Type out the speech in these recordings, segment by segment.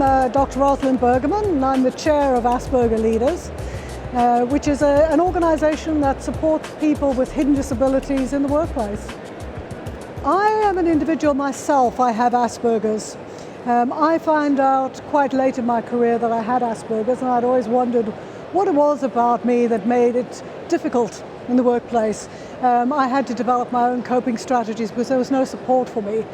I'm Dr. Rosalind and I'm the Chair of Asperger Leaders, which is an organisation that supports people with hidden disabilities in the workplace. I am an individual myself. I have Asperger's. I found out quite late in my career that I had Asperger's, and I'd always wondered what it was about me that made it difficult in the workplace. I had to develop my own coping strategies because there was no support for me.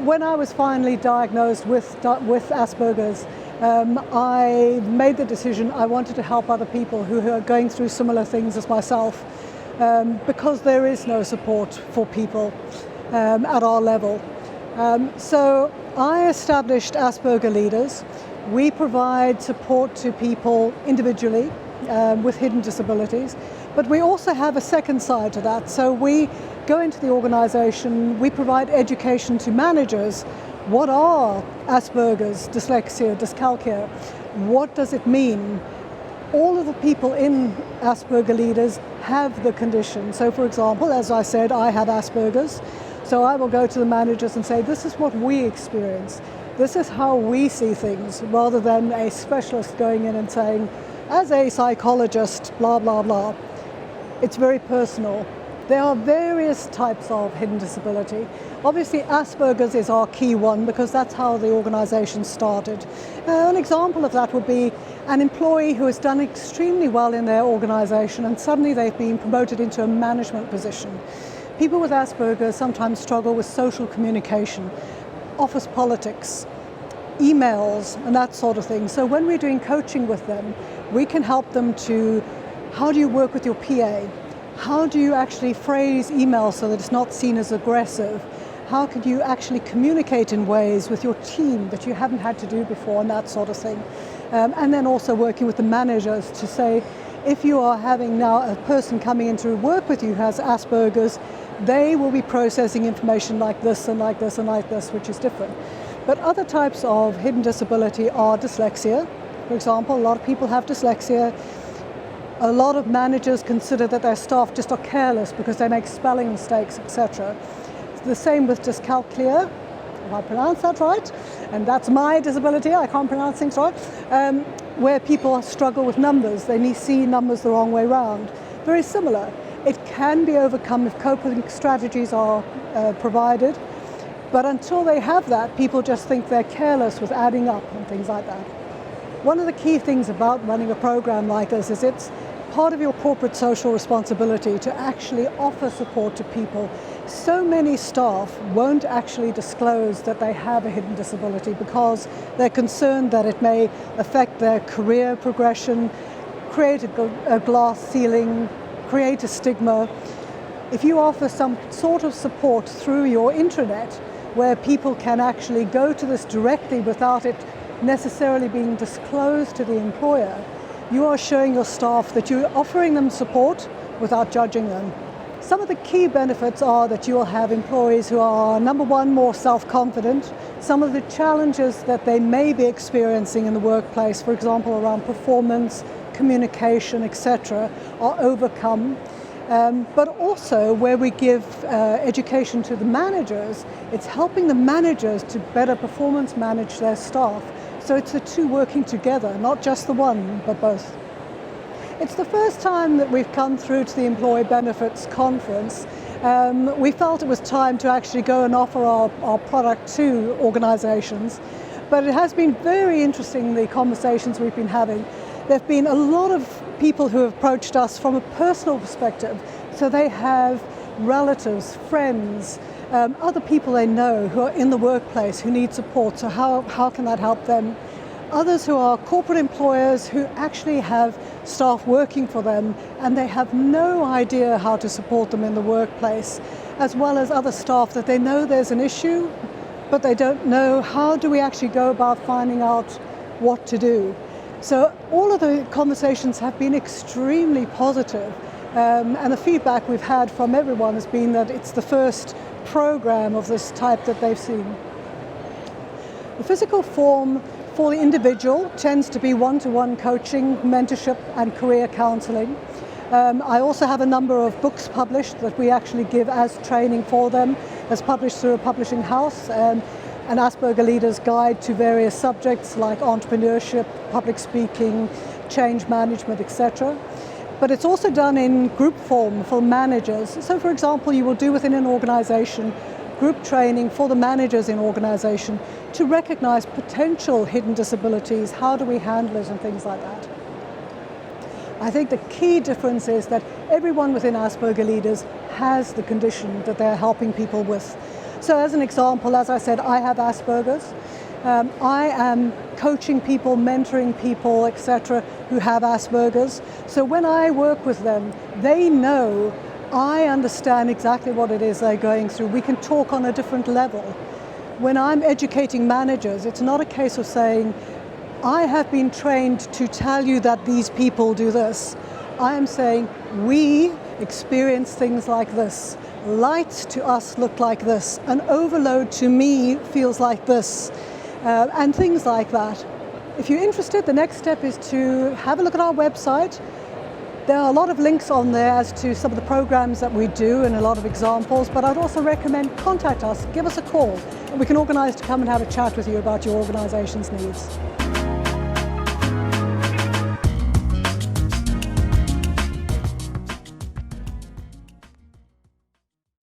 When I was finally diagnosed with Asperger's, I made the decision I wanted to help other people who are going through similar things as myself, because there is no support for people at our level. So I established Asperger Leaders. We provide support to people individually with hidden disabilities, but we also have a second side to that. So we go into the organisation, we provide education to managers. What are Asperger's, dyslexia, dyscalculia? What does it mean? All of the people in Asperger Leaders have the condition. So for example, as I said, I have Asperger's. So I will go to the managers and say, this is what we experience. This is how we see things, rather than a specialist going in and saying, as a psychologist, blah, blah, blah. It's very personal. There are various types of hidden disability. Obviously, Asperger's is our key one because that's how the organisation started. An example of that would be an employee who has done extremely well in their organisation and suddenly they've been promoted into a management position. People with Asperger's sometimes struggle with social communication, office politics, emails, and that sort of thing. So when we're doing coaching with them, we can help them to, how do you work with your PA? How do you actually phrase emails so that it's not seen as aggressive? How could you actually communicate in ways with your team that you haven't had to do before, and that sort of thing. And then also working with the managers to say, if you are having now a person coming in to work with you who has Asperger's, they will be processing information like this and like this and like this, which is different. But other types of hidden disability are dyslexia. For example, a lot of people have dyslexia. A lot of managers consider that their staff just are careless because they make spelling mistakes, etc. The same with dyscalculia, if I pronounce that right, and that's my disability, I can't pronounce things right, where people struggle with numbers. They see numbers the wrong way round. Very similar. It can be overcome if coping strategies are provided, but until they have that, people just think they're careless with adding up and things like that. One of the key things about running a program like this is it's part of your corporate social responsibility to actually offer support to people. So many staff won't actually disclose that they have a hidden disability because they're concerned that it may affect their career progression, create a glass ceiling, create a stigma. If you offer some sort of support through your intranet where people can actually go to this directly without it necessarily being disclosed to the employer, you are showing your staff that you're offering them support without judging them. Some of the key benefits are that you will have employees who are, number one, more self-confident. Some of the challenges that they may be experiencing in the workplace, for example, around performance, communication, etc., are overcome. But also where we give education to the managers, it's helping the managers to better performance manage their staff. So it's the two working together, not just the one, but both. It's the first time that we've come through to the Employee Benefits Conference. We felt it was time to actually go and offer our product to organisations. But it has been very interesting, the conversations we've been having. There have been a lot of people who have approached us from a personal perspective. So they have relatives, friends, other people they know who are in the workplace who need support. So how can that help them? Others who are corporate employers who actually have staff working for them and they have no idea how to support them in the workplace, as well as other staff that they know there's an issue, but they don't know how do we actually go about finding out what to do. So all of the conversations have been extremely positive, and the feedback we've had from everyone has been that it's the first program of this type that they've seen. The physical form for the individual tends to be one-to-one coaching, mentorship and career counselling. I also have a number of books published that we actually give as training for them, as published through a publishing house. an Asperger Leaders guide to various subjects like entrepreneurship, public speaking, change management, etc. But it's also done in group form for managers. So for example, you will do within an organization group training for the managers in organization to recognize potential hidden disabilities, how do we handle it, and things like that. I think the key difference is that everyone within Asperger Leaders has the condition that they're helping people with. So as an example, as I said, I have Asperger's. I am coaching people, mentoring people, etc., who have Asperger's. So when I work with them, they know I understand exactly what it is they're going through. We can talk on a different level. When I'm educating managers, it's not a case of saying, I have been trained to tell you that these people do this. I am saying, we experience things like this. Light to us look like this. An overload to me feels like this. And things like that. If you're interested, the next step is to have a look at our website. There are a lot of links on there as to some of the programs that we do and a lot of examples, but I'd also recommend contact us, give us a call, and we can organise to come and have a chat with you about your organisation's needs.